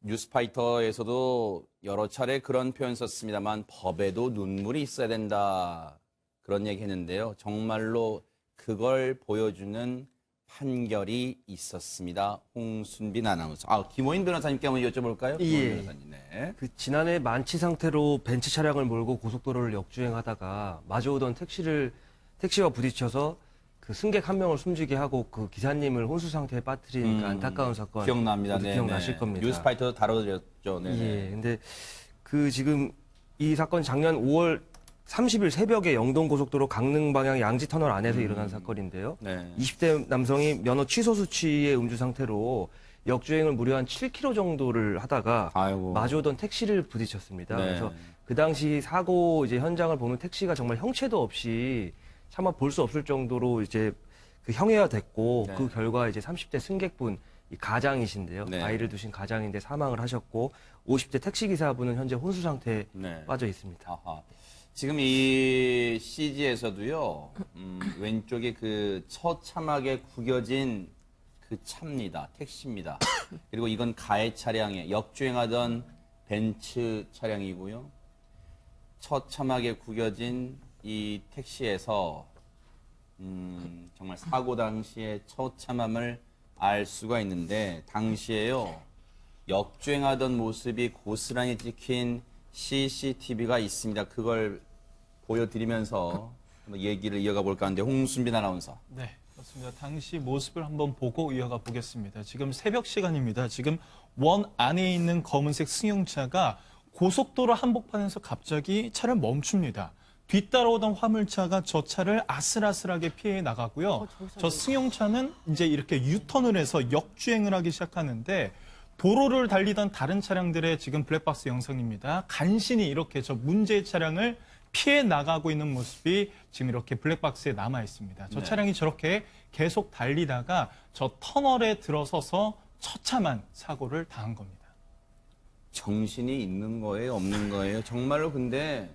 뉴스파이터에서도 여러 차례 그런 표현 썼습니다만 법에도 눈물이 있어야 된다. 그런 얘기 했는데요. 정말로 그걸 보여주는 판결이 있었습니다. 홍순빈 아나운서. 김호인 변호사님께 한번 여쭤볼까요? 김호인 변호사님. 네. 지난해 만취 상태로 벤츠 차량을 몰고 고속도로를 역주행하다가 마주오던 택시와 부딪혀서 그 승객 한 명을 숨지게 하고 그 기사님을 혼수 상태에 빠뜨린 그 안타까운 사건 기억납니다. 네, 기억나실 겁니다. 뉴스파이터도 다뤄졌죠. 네. 근데 지금 이 사건 작년 5월 30일 새벽에 영동고속도로 강릉 방향 양지터널 안에서 일어난 사건인데요. 네. 20대 남성이 면허 취소 수치의 음주 상태로 역주행을 무려 한 7km 정도를 하다가 마주오던 택시를 부딪혔습니다. 네. 그래서 그 당시 사고 현장을 보면 택시가 정말 형체도 없이 차마 볼 수 없을 정도로 그 형해화됐고, 그 결과 30대 승객분, 이 가장이신데요. 네. 아이를 두신 가장인데 사망을 하셨고, 50대 택시기사분은 현재 혼수 상태에 빠져 있습니다. 아하. 지금 이 CG에서도요, 왼쪽에 그 처참하게 구겨진 그 차입니다. 택시입니다. 그리고 이건 가해 차량에 역주행하던 벤츠 차량이고요. 처참하게 구겨진 이 택시에서 정말 사고 당시의 처참함을 알 수가 있는데, 당시에요, 역주행하던 모습이 고스란히 찍힌 CCTV가 있습니다. 그걸 보여드리면서 한번 얘기를 이어가 볼까 하는데, 홍순빈 아나운서. 네, 그렇습니다. 당시 모습을 한번 보고 이어가 보겠습니다. 지금 새벽 시간입니다. 지금 원 안에 있는 검은색 승용차가 고속도로 한복판에서 갑자기 차를 멈춥니다. 뒤따라오던 화물차가 저 차를 아슬아슬하게 피해 나가고요. 저 승용차는 이제 이렇게 유턴을 해서 역주행을 하기 시작하는데, 도로를 달리던 다른 차량들의 지금 블랙박스 영상입니다. 간신히 이렇게 저 문제의 차량을 피해 나가고 있는 모습이 지금 이렇게 블랙박스에 남아 있습니다. 저 차량이 저렇게 계속 달리다가 저 터널에 들어서서 처참한 사고를 당한 겁니다. 정신이 있는 거예요, 없는 거예요? 정말로 근데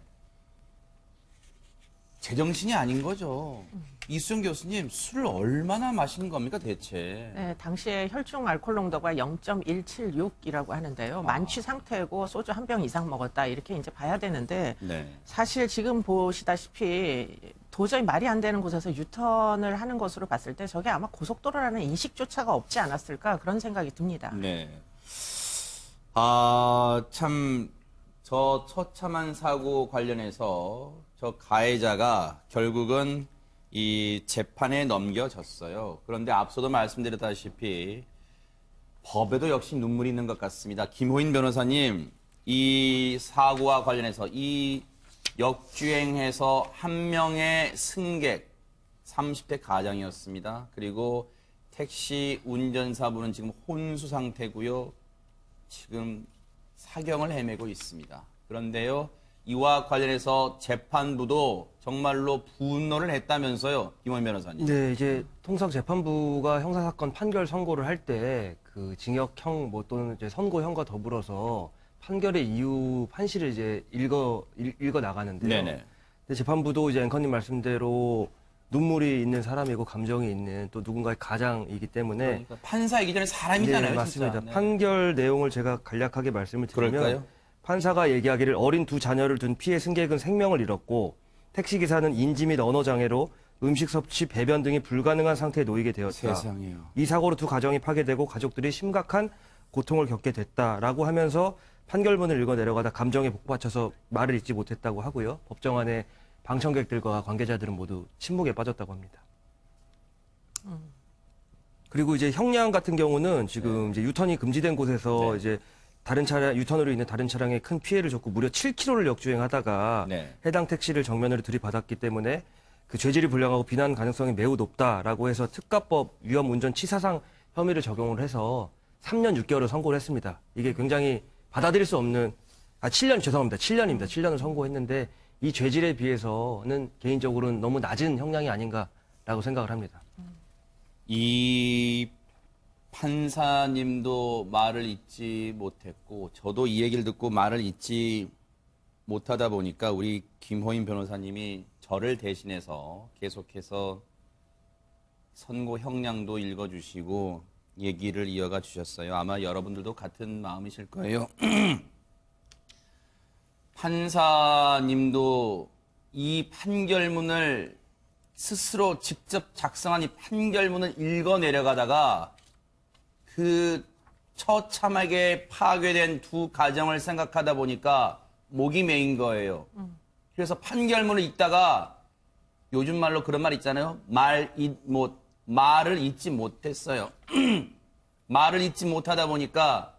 제정신이 아닌 거죠. 이수영 교수님, 술을 얼마나 마신 겁니까, 대체? 네, 당시에 혈중 알코올 농도가 0.176이라고 하는데요. 만취 상태고 소주 한 병 이상 먹었다, 이렇게 이제 봐야 되는데, 사실 지금 보시다시피 도저히 말이 안 되는 곳에서 유턴을 하는 것으로 봤을 때 저게 아마 고속도로라는 인식조차가 없지 않았을까, 그런 생각이 듭니다. 네. 참, 저 처참한 사고 관련해서 저 가해자가 결국은 이 재판에 넘겨졌어요. 그런데 앞서도 말씀드렸다시피 법에도 역시 눈물이 있는 것 같습니다. 김호인 변호사님, 이 사고와 관련해서 이 역주행해서 한 명의 승객, 30대 가장이었습니다. 그리고 택시 운전사분은 지금 혼수 상태고요. 지금 사경을 헤매고 있습니다. 그런데요, 이와 관련해서 재판부도 정말로 분노를 했다면서요, 김호인 변호사님. 네, 통상 재판부가 형사사건 판결 선고를 할 때 그 징역형 또는 선고형과 더불어서 판결의 이유 판시를 읽어 나가는데요. 네네. 근데 재판부도 앵커님 말씀대로 눈물이 있는 사람이고 감정이 있는 또 누군가의 가장이기 때문에 그러니까 판사이기 전에 사람이잖아요. 네, 맞습니다. 진짜. 네. 판결 내용을 제가 간략하게 말씀을 드리면 그럴까요? 판사가 얘기하기를 어린 두 자녀를 둔 피해 승객은 생명을 잃었고 택시기사는 인지 및 언어 장애로 음식 섭취, 배변 등이 불가능한 상태에 놓이게 되었다. 세상에요. 이 사고로 두 가정이 파괴되고 가족들이 심각한 고통을 겪게 됐다라고 하면서 판결문을 읽어 내려가다 감정에 복받쳐서 말을 잇지 못했다고 하고요. 법정 안에 방청객들과 관계자들은 모두 침묵에 빠졌다고 합니다. 그리고 형량 같은 경우는 지금 유턴이 금지된 곳에서 다른 차량, 유턴으로 인해 다른 차량에 큰 피해를 줬고 무려 7km를 역주행하다가 해당 택시를 정면으로 들이받았기 때문에 그 죄질이 불량하고 비난 가능성이 매우 높다라고 해서 특가법 위험운전치사상 혐의를 적용을 해서 3년 6개월을 선고를 했습니다. 이게 굉장히 받아들일 수 없는, 7년, 죄송합니다. 7년입니다. 7년을 선고했는데 이 죄질에 비해서는 개인적으로는 너무 낮은 형량이 아닌가라고 생각을 합니다. 이 판사님도 말을 잇지 못했고, 저도 이 얘기를 듣고 말을 잇지 못하다 보니까 우리 김호인 변호사님이 저를 대신해서 계속해서 선고 형량도 읽어주시고 얘기를 이어가 주셨어요. 아마 여러분들도 같은 마음이실 거예요. 판사님도 이 판결문을 스스로 직접 작성한 이 판결문을 읽어 내려가다가 그 처참하게 파괴된 두 가정을 생각하다 보니까 목이 메인 거예요. 그래서 판결문을 읽다가 요즘 말로 그런 말 있잖아요. 말을 잊지 못했어요. 말을 잊지 못하다 보니까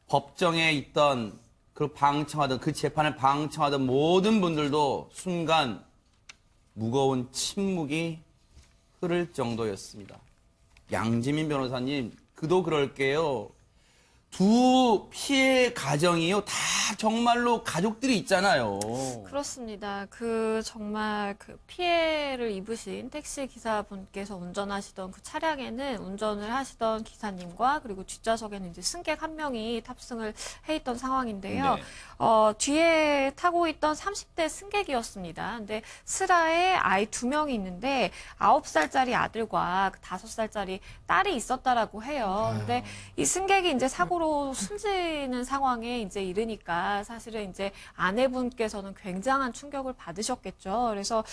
법정에 있던 그 재판을 방청하던 모든 분들도 순간 무거운 침묵이 흐를 정도였습니다. 양지민 변호사님, 그도 그럴게요. 두 피해 가정이요. 다 정말로 가족들이 있잖아요. 그렇습니다. 정말 피해를 입으신 택시 기사분께서 운전하시던 그 차량에는 운전을 하시던 기사님과 그리고 뒷좌석에는 이제 승객 한 명이 탑승을 해 있던 상황인데요. 네. 뒤에 타고 있던 30대 승객이었습니다. 근데 슬하에 아이 2명이 있는데 9살짜리 아들과 5살짜리 딸이 있었다라고 해요. 근데 이 승객이 이제 사고로 숨지는 상황에 이제 이르니까 사실은 이제 아내분께서는 굉장한 충격을 받으셨겠죠. 그래서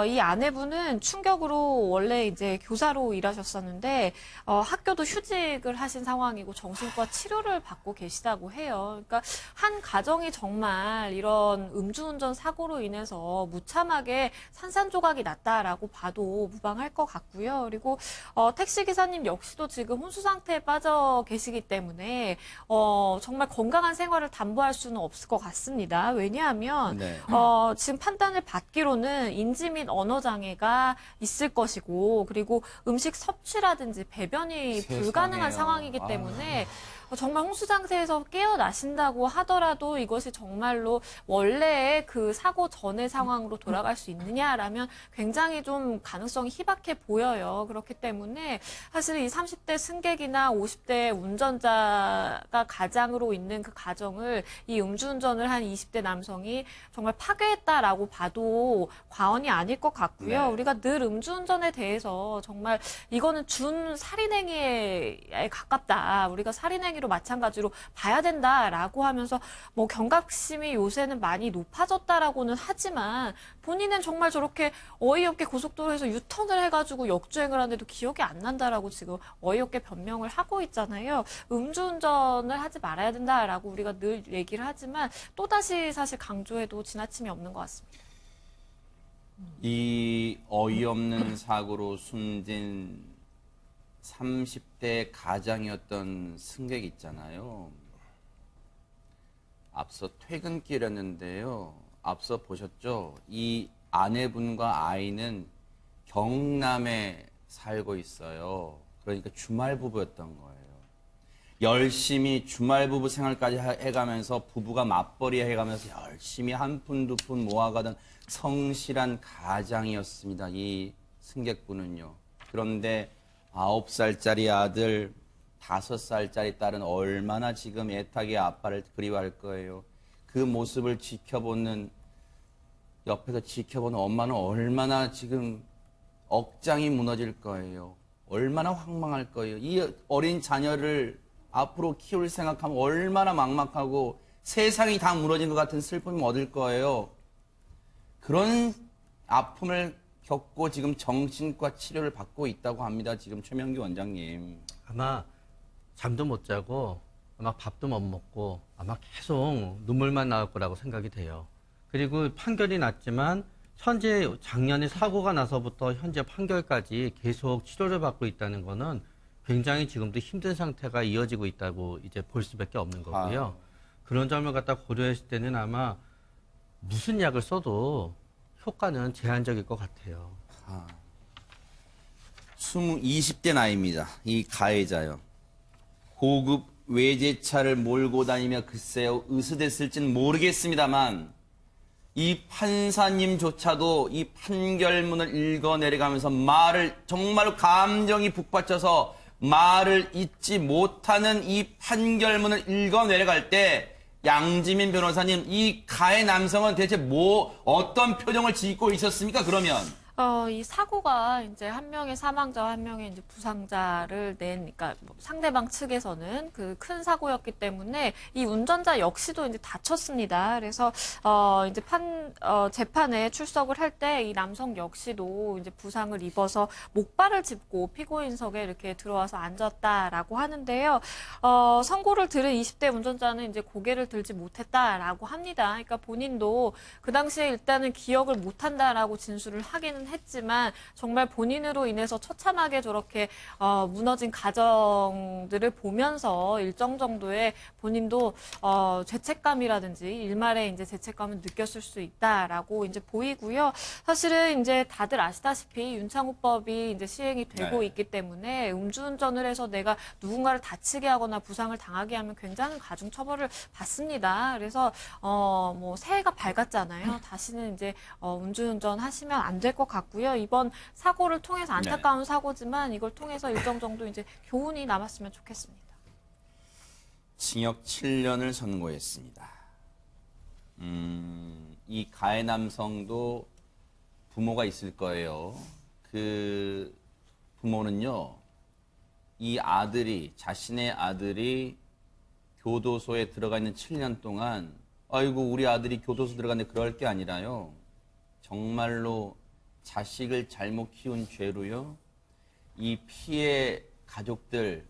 이 아내분은 충격으로 원래 이제 교사로 일하셨었는데 학교도 휴직을 하신 상황이고 정신과 치료를 받고 계시다고 해요. 그러니까 한 가정이 정말 이런 음주운전 사고로 인해서 무참하게 산산조각이 났다라고 봐도 무방할 것 같고요. 그리고 택시기사님 역시도 지금 혼수 상태에 빠져 계시기 때문에 정말 건강한 생활을 담보할 수는 없을 것 같습니다. 왜냐하면 네. 지금 판단을 받기로는 인지 및 언어 장애가 있을 것이고 그리고 음식 섭취라든지 배변이 세상에요. 불가능한 상황이기 때문에 정말 홍수 상태에서 깨어나신다고 하더라도 이것이 정말로 원래의 그 사고 전의 상황으로 돌아갈 수 있느냐라면 굉장히 좀 가능성이 희박해 보여요. 그렇기 때문에 사실 이 30대 승객이나 50대 운전자가 가장으로 있는 그 가정을 이 음주운전을 한 20대 남성이 정말 파괴했다라고 봐도 과언이 아닐 것 같고요. 네. 우리가 늘 음주운전에 대해서 정말 이거는 준 살인행위에 가깝다. 우리가 살인행위로 마찬가지로 봐야 된다라고 하면서 뭐 경각심이 요새는 많이 높아졌다라고는 하지만 본인은 정말 저렇게 어이없게 고속도로에서 유턴을 해가지고 역주행을 하는데도 기억이 안 난다라고 지금 어이없게 변명을 하고 있잖아요. 음주운전을 하지 말아야 된다라고 우리가 늘 얘기를 하지만 또다시 사실 강조해도 지나침이 없는 것 같습니다. 이 어이없는 사고로 숨진 30대 가장이었던 승객 있잖아요. 앞서 퇴근길이었는데요. 앞서 보셨죠? 이 아내분과 아이는 경남에 살고 있어요. 그러니까 주말 부부였던 거예요. 열심히 주말 부부 생활까지 해가면서 부부가 맞벌이 해가면서 열심히 한 푼 두 푼 모아가던 성실한 가장이었습니다. 이 승객분은요. 그런데 9살짜리 아들, 5살짜리 딸은 얼마나 지금 애타게 아빠를 그리워할 거예요. 그 모습을 옆에서 지켜보는 엄마는 얼마나 지금 억장이 무너질 거예요. 얼마나 황망할 거예요. 이 어린 자녀를 앞으로 키울 생각하면 얼마나 막막하고 세상이 다 무너진 것 같은 슬픔이 얻을 거예요. 그런 아픔을 겪고 지금 정신과 치료를 받고 있다고 합니다. 지금 최명규 원장님. 아마 잠도 못 자고 아마 밥도 못 먹고 아마 계속 눈물만 나올 거라고 생각이 돼요. 그리고 판결이 났지만 현재 작년에 사고가 나서부터 현재 판결까지 계속 치료를 받고 있다는 거는 굉장히 지금도 힘든 상태가 이어지고 있다고 이제 볼 수밖에 없는 거고요. 그런 점을 갖다 고려했을 때는 아마 무슨 약을 써도 효과는 제한적일 것 같아요. 20대 나이입니다. 이 가해자요. 고급 외제차를 몰고 다니며 글쎄요, 으스댔을지는 모르겠습니다만 이 판사님조차도 이 판결문을 읽어 내려가면서 정말로 감정이 북받쳐서 말을 잊지 못하는 이 판결문을 읽어 내려갈 때 양지민 변호사님, 이 가해 남성은 대체 어떤 표정을 짓고 있었습니까, 그러면? 이 사고가 이제 한 명의 사망자와 한 명의 이제 부상자를 그러니까 뭐 상대방 측에서는 그 큰 사고였기 때문에 이 운전자 역시도 이제 다쳤습니다. 그래서 이제 재판에 출석을 할 때 이 남성 역시도 이제 부상을 입어서 목발을 짚고 피고인석에 이렇게 들어와서 앉았다라고 하는데요. 선고를 들은 20대 운전자는 이제 고개를 들지 못했다라고 합니다. 그러니까 본인도 그 당시에 일단은 기억을 못한다라고 진술을 하기는 했지만 정말 본인으로 인해서 처참하게 저렇게 무너진 가정들을 보면서 일정 정도의 본인도 죄책감이라든지 일말의 이제 죄책감을 느꼈을 수 있다라고 이제 보이고요. 사실은 이제 다들 아시다시피 윤창호법이 이제 시행이 되고 있기 때문에 음주운전을 해서 내가 누군가를 다치게 하거나 부상을 당하게 하면 굉장히 가중 처벌을 받습니다. 그래서 뭐 새해가 밝았잖아요. 다시는 이제 음주운전 하시면 안 될 것 같고요. 이번 사고를 통해서 안타까운 사고지만 이걸 통해서 일정 정도 이제 교훈이 남았으면 좋겠습니다. 징역 7년을 선고했습니다. 이 가해 남성도 부모가 있을 거예요. 그 부모는요, 이 아들이, 자신의 아들이 교도소에 들어가 있는 7년 동안, 아이고, 우리 아들이 교도소 들어갔는데 그럴 게 아니라요. 정말로 자식을 잘못 키운 죄로요. 이 피해 가족들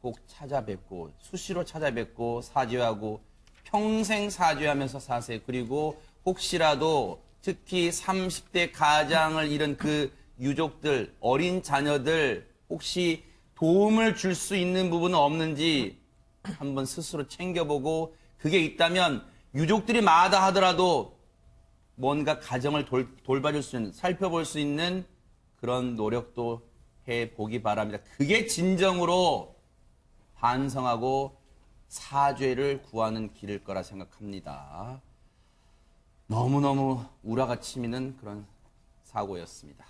꼭 찾아뵙고, 수시로 찾아뵙고, 사죄하고, 평생 사죄하면서 사세요. 그리고 혹시라도 특히 30대 가장을 잃은 그 유족들, 어린 자녀들, 혹시 도움을 줄 수 있는 부분은 없는지 한번 스스로 챙겨보고, 그게 있다면 유족들이 마다하더라도 뭔가 가정을 돌봐줄 수 있는, 살펴볼 수 있는 그런 노력도 해보기 바랍니다. 그게 진정으로 반성하고 사죄를 구하는 길일 거라 생각합니다. 너무너무 우라가 치미는 그런 사고였습니다.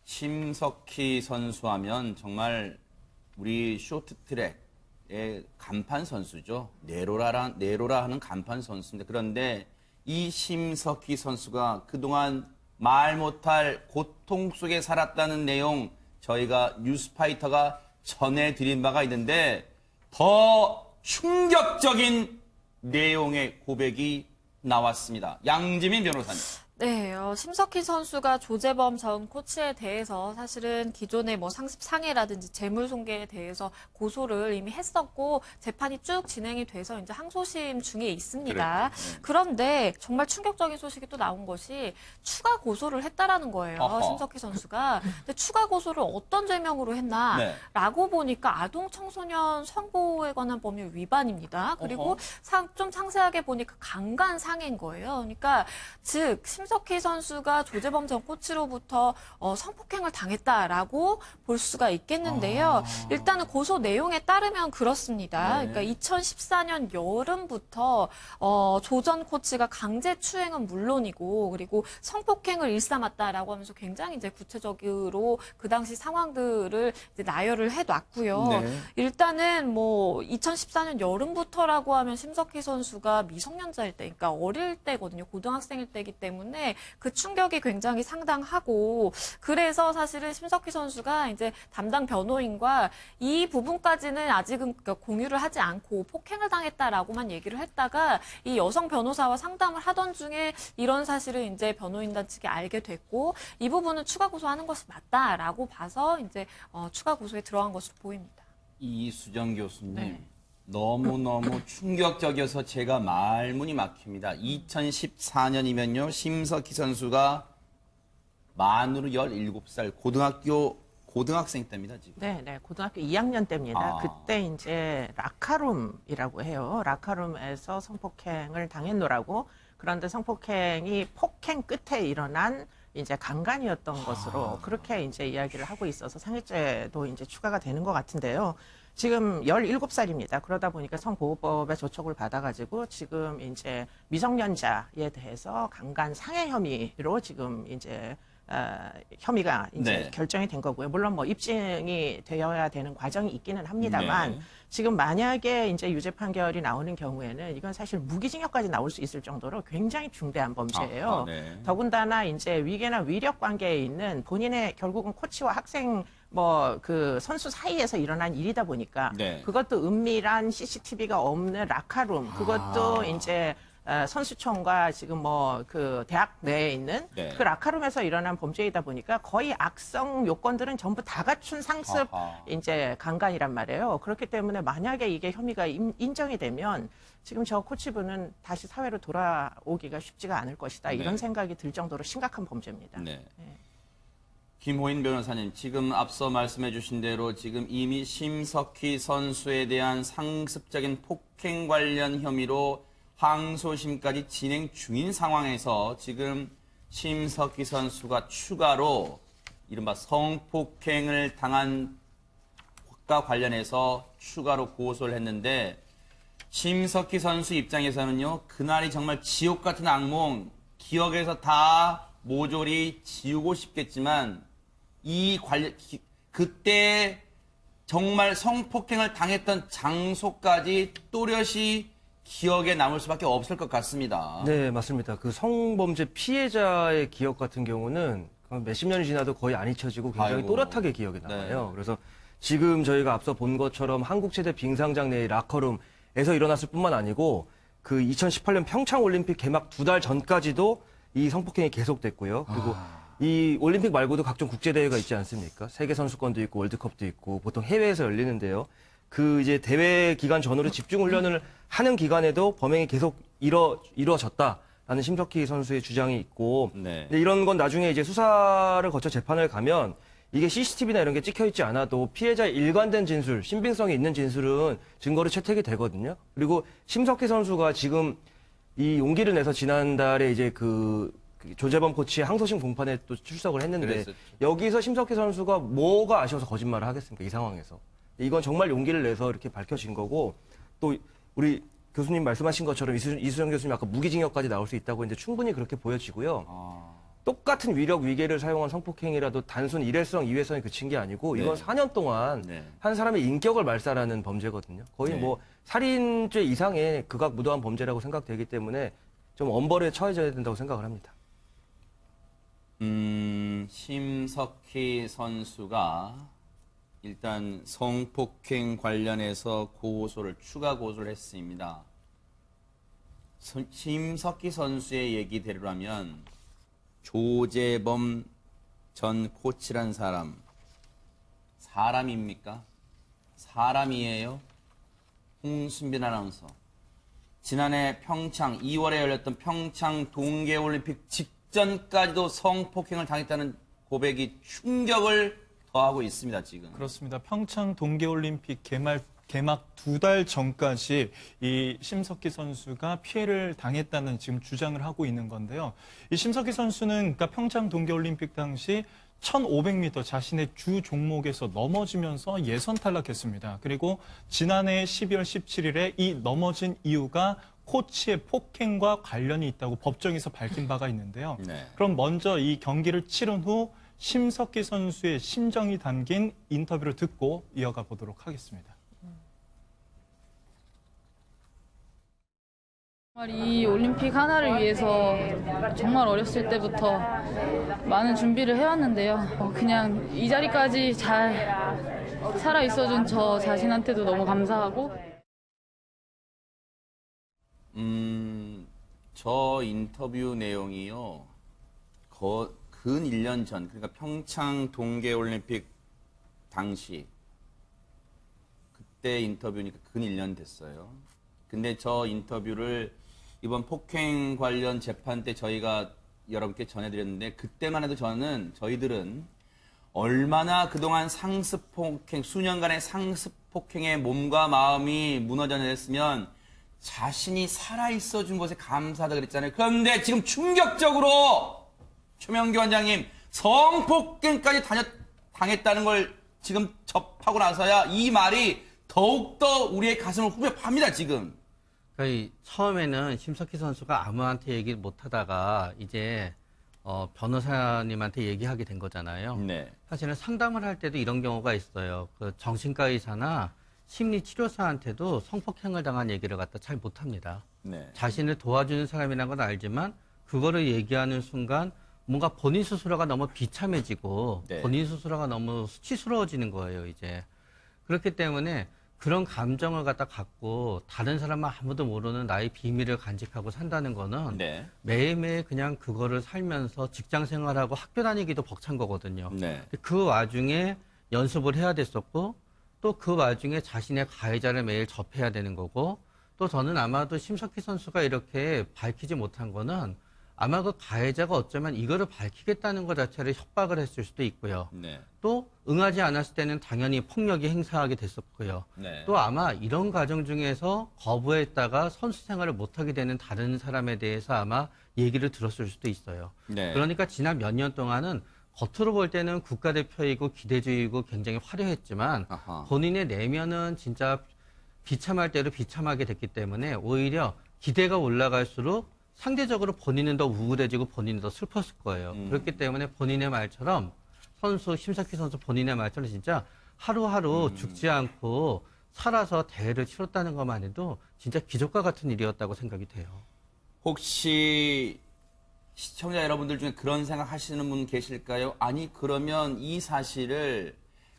심석희 선수하면 정말 우리 쇼트트랙의 간판 선수죠. 내로라 하는 간판 선수입니다. 그런데 이 심석희 선수가 그동안 말 못할 고통 속에 살았다는 내용 저희가 뉴스파이터가 전해드린 바가 있는데 더 충격적인 내용의 고백이 나왔습니다. 양지민 변호사님. 네, 심석희 선수가 조재범 전 코치에 대해서 사실은 기존의 뭐 상습 상해라든지 재물 손괴에 대해서 고소를 이미 했었고 재판이 쭉 진행이 돼서 이제 항소심 중에 있습니다. 그런데 정말 충격적인 소식이 또 나온 것이 추가 고소를 했다라는 거예요. 심석희 선수가. 근데 추가 고소를 어떤 죄명으로 했나라고 보니까 아동 청소년 선고에 관한 법률 위반입니다. 그리고 좀 상세하게 보니까 강간 상해인 거예요. 그러니까 즉 심석희 선수가 조재범 전 코치로부터 성폭행을 당했다라고 볼 수가 있겠는데요. 일단은 고소 내용에 따르면 그렇습니다. 그러니까 2014년 여름부터 조 전 코치가 강제 추행은 물론이고 그리고 성폭행을 일삼았다라고 하면서 굉장히 이제 구체적으로 그 당시 상황들을 이제 나열을 해놨고요. 일단은 뭐 2014년 여름부터라고 하면 심석희 선수가 미성년자일 때, 그러니까 어릴 때거든요. 고등학생일 때이기 때문에 그 충격이 굉장히 상당하고 그래서 사실은 심석희 선수가 이제 담당 변호인과 이 부분까지는 아직은 공유를 하지 않고 폭행을 당했다라고만 얘기를 했다가 이 여성 변호사와 상담을 하던 중에 이런 사실을 이제 변호인단 측이 알게 됐고 이 부분은 추가 고소하는 것이 맞다라고 봐서 이제 추가 고소에 들어간 것으로 보입니다. 이수정 교수님. 너무너무 충격적이어서 제가 말문이 막힙니다. 2014년이면요, 심석희 선수가 만으로 17살, 고등학생 때입니다, 지금. 네, 고등학교 2학년 때입니다. 그때 이제 라카룸이라고 해요. 라카룸에서 성폭행을 당했노라고. 그런데 성폭행이 폭행 끝에 일어난 이제 강간이었던 것으로 그렇게 이제 이야기를 하고 있어서 상해죄도 이제 추가가 되는 것 같은데요. 지금 17살입니다. 그러다 보니까 성보호법의 조촉을 받아가지고 지금 이제 미성년자에 대해서 강간 상해 혐의로 지금 이제 혐의가 이제 네. 결정이 된 거고요. 물론 뭐 입증이 되어야 되는 과정이 있기는 합니다만 네. 지금 만약에 이제 유죄 판결이 나오는 경우에는 이건 사실 무기징역까지 나올 수 있을 정도로 굉장히 중대한 범죄예요. 아하, 네. 더군다나 이제 위계나 위력 관계에 있는 본인의 결국은 코치와 학생 뭐 그 선수 사이에서 일어난 일이다 보니까 네. 그것도 은밀한 CCTV가 없는 라카룸 그것도 이제 선수촌과 지금 뭐 그 대학 내에 있는 네. 그 라카룸에서 일어난 범죄이다 보니까 거의 악성 요건들은 전부 다 갖춘 상습 아하. 이제 강간이란 말이에요. 그렇기 때문에 만약에 이게 혐의가 인정이 되면 지금 저 코치분은 다시 사회로 돌아오기가 쉽지가 않을 것이다. 네. 이런 생각이 들 정도로 심각한 범죄입니다. 네. 김호인 변호사님, 지금 앞서 말씀해 주신 대로 지금 이미 심석희 선수에 대한 상습적인 폭행 관련 혐의로 항소심까지 진행 중인 상황에서 지금 심석희 선수가 추가로 이른바 성폭행을 당한 것과 관련해서 추가로 고소를 했는데 심석희 선수 입장에서는요, 그날이 정말 지옥 같은 악몽, 기억에서 다 모조리 지우고 싶겠지만 그때 정말 성폭행을 당했던 장소까지 또렷이 기억에 남을 수밖에 없을 것 같습니다. 네, 맞습니다. 그 성범죄 피해자의 기억 같은 경우는 몇십 년이 지나도 거의 안 잊혀지고 굉장히 아이고. 또렷하게 기억에 남아요. 네. 그래서 지금 저희가 앞서 본 것처럼 한국체대 빙상장 내의 라커룸에서 일어났을 뿐만 아니고 그 2018년 평창올림픽 개막 2달 전까지도 이 성폭행이 계속됐고요. 그리고 이 올림픽 말고도 각종 국제대회가 있지 않습니까? 세계선수권도 있고 월드컵도 있고 보통 해외에서 열리는데요. 그 이제 대회 기간 전후로 집중훈련을 하는 기간에도 범행이 계속 이루어졌다라는 심석희 선수의 주장이 있고 네. 근데 이런 건 나중에 이제 수사를 거쳐 재판을 가면 이게 CCTV나 이런 게 찍혀 있지 않아도 피해자의 일관된 진술, 신빙성이 있는 진술은 증거로 채택이 되거든요. 그리고 심석희 선수가 지금 이 용기를 내서 지난달에 이제 그 조재범 코치의 항소심 공판에 또 출석을 했는데 그랬었죠. 여기서 심석희 선수가 뭐가 아쉬워서 거짓말을 하겠습니까? 이 상황에서. 이건 정말 용기를 내서 이렇게 밝혀진 거고 또 우리 교수님 말씀하신 것처럼 이수정 교수님 아까 무기징역까지 나올 수 있다고 했는데 충분히 그렇게 보여지고요. 똑같은 위력 위계를 사용한 성폭행이라도 단순 일회성, 이회성에 그친 게 아니고 이건 네. 4년 동안 네. 한 사람의 인격을 말살하는 범죄거든요. 거의 네. 뭐 살인죄 이상의 극악무도한 범죄라고 생각되기 때문에 좀 엄벌에 처해져야 된다고 생각을 합니다. 심석희 선수가 일단 성폭행 관련해서 추가 고소를 했습니다. 심석희 선수의 얘기대로라면 조재범 전 코치란 사람입니까? 사람이에요? 홍순빈 아나운서. 지난해 2월에 열렸던 평창 동계올림픽 직전까지도 성폭행을 당했다는 고백이 충격을 더하고 있습니다, 지금. 그렇습니다. 평창 동계올림픽 개막 2달 전까지 이 심석희 선수가 피해를 당했다는 지금 주장을 하고 있는 건데요. 이 심석희 선수는 그러니까 평창 동계올림픽 당시 1500m 자신의 주 종목에서 넘어지면서 예선 탈락했습니다. 그리고 지난해 12월 17일에 이 넘어진 이유가 코치의 폭행과 관련이 있다고 법정에서 밝힌 바가 있는데요. 네. 그럼 먼저 이 경기를 치른 후 심석희 선수의 심정이 담긴 인터뷰를 듣고 이어가 보도록 하겠습니다. 정말 이 올림픽 하나를 위해서 정말 어렸을 때부터 많은 준비를 해왔는데요. 그냥 이 자리까지 잘 살아 있어준 저 자신한테도 너무 감사하고. 저 인터뷰 내용이요. 근 1년 전, 그러니까 평창 동계올림픽 당시 그때 인터뷰니까 근 1년 됐어요. 근데 저 인터뷰를 이번 폭행 관련 재판 때 저희가 여러분께 전해드렸는데 그때만 해도 저희들은 얼마나 그동안 상습폭행, 수년간의 상습폭행에 몸과 마음이 무너져 내렸으면 자신이 살아있어 준 것에 감사하다 그랬잖아요. 그런데 지금 충격적으로 최명기 원장님 성폭행까지 당했다는 걸 지금 접하고 나서야 이 말이 더욱더 우리의 가슴을 후벼 팝니다, 지금. 처음에는 심석희 선수가 아무한테 얘기를 못 하다가 이제 변호사님한테 얘기하게 된 거잖아요. 네. 사실은 상담을 할 때도 이런 경우가 있어요. 그 정신과 의사나 심리치료사한테도 성폭행을 당한 얘기를 갖다 잘 못합니다. 네. 자신을 도와주는 사람이라는 건 알지만 그거를 얘기하는 순간 뭔가 본인 스스로가 너무 비참해지고 네. 본인 스스로가 너무 수치스러워지는 거예요, 이제. 그렇기 때문에 그런 감정을 갖다 갖고 다른 사람은 아무도 모르는 나의 비밀을 간직하고 산다는 거는 네. 매일매일 그냥 그거를 살면서 직장 생활하고 학교 다니기도 벅찬 거거든요. 네. 그 와중에 연습을 해야 됐었고 또 그 와중에 자신의 가해자를 매일 접해야 되는 거고 또 저는 아마도 심석희 선수가 이렇게 밝히지 못한 거는 아마 그 가해자가 어쩌면 이거를 밝히겠다는 것 자체를 협박을 했을 수도 있고요. 네. 또 응하지 않았을 때는 당연히 폭력이 행사하게 됐었고요. 네. 또 아마 이런 과정 중에서 거부했다가 선수 생활을 못하게 되는 다른 사람에 대해서 아마 얘기를 들었을 수도 있어요. 네. 그러니까 지난 몇 년 동안은 겉으로 볼 때는 국가대표이고 기대주의이고 굉장히 화려했지만 아하. 본인의 내면은 진짜 비참할 대로 비참하게 됐기 때문에 오히려 기대가 올라갈수록 상대적으로 본인은 더 우울해지고 본인은 더 슬펐을 거예요. 그렇기 때문에 본인의 말처럼 심석희 선수 본인의 말처럼 진짜 하루하루 죽지 않고 살아서 대회를 치렀다는 것만 해도 진짜 기적과 같은 일이었다고 생각이 돼요. 혹시 시청자 여러분들 중에 그런 생각 하시는 분 계실까요? 아니, 그러면 이 사실을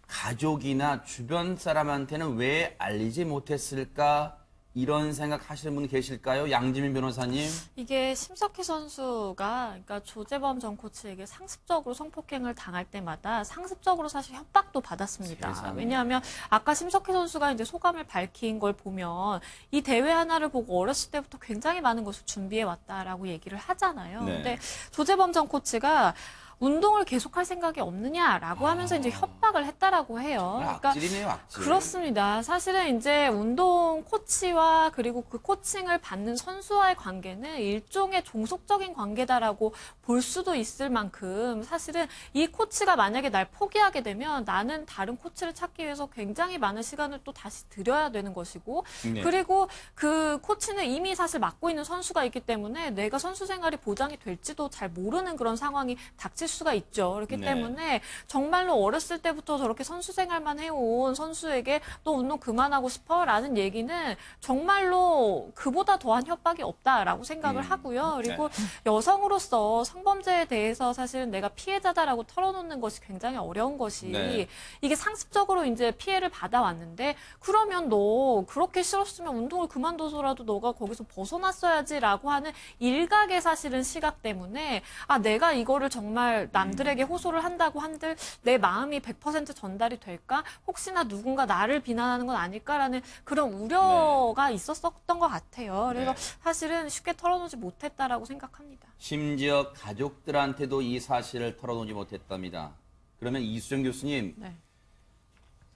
가족이나 주변 사람한테는 왜 알리지 못했을까? 이런 생각 하시는 분 계실까요? 양지민 변호사님. 이게 심석희 선수가 그러니까 조재범 전 코치에게 상습적으로 성폭행을 당할 때마다 상습적으로 사실 협박도 받았습니다. 세상에. 왜냐하면 아까 심석희 선수가 이제 소감을 밝힌 걸 보면 이 대회 하나를 보고 어렸을 때부터 굉장히 많은 것을 준비해 왔다라고 얘기를 하잖아요. 네. 근데 조재범 전 코치가 운동을 계속할 생각이 없느냐라고 하면서 이제 협박을 했다라고 해요. 그러니까 악질이네요, 악질. 그렇습니다. 사실은 이제 운동 코치와 그리고 그 코칭을 받는 선수와의 관계는 일종의 종속적인 관계다라고 볼 수도 있을 만큼 사실은 이 코치가 만약에 날 포기하게 되면 나는 다른 코치를 찾기 위해서 굉장히 많은 시간을 또 다시 들여야 되는 것이고 네. 그리고 그 코치는 이미 사실 맡고 있는 선수가 있기 때문에 내가 선수 생활이 보장이 될지도 잘 모르는 그런 상황이 닥칠 수가 있죠. 그렇기 네. 때문에 정말로 어렸을 때부터 저렇게 선수 생활만 해온 선수에게 너 운동 그만하고 싶어라는 얘기는 정말로 그보다 더한 협박이 없다라고 생각을 하고요. 그리고 여성으로서 성범죄에 대해서 사실은 내가 피해자다라고 털어놓는 것이 굉장히 어려운 것이 네. 이게 상습적으로 이제 피해를 받아왔는데 그러면 너 그렇게 싫었으면 운동을 그만둬서라도 너가 거기서 벗어났어야지라고 하는 일각의 사실은 시각 때문에 아 내가 이거를 정말 남들에게 호소를 한다고 한들 내 마음이 100% 전달이 될까? 혹시나 누군가 나를 비난하는 건 아닐까라는 그런 우려가 있었던 것 같아요. 그래서 네. 사실은 쉽게 털어놓지 못했다라고 생각합니다. 심지어 가족들한테도 이 사실을 털어놓지 못했답니다. 그러면 이수정 교수님, 네.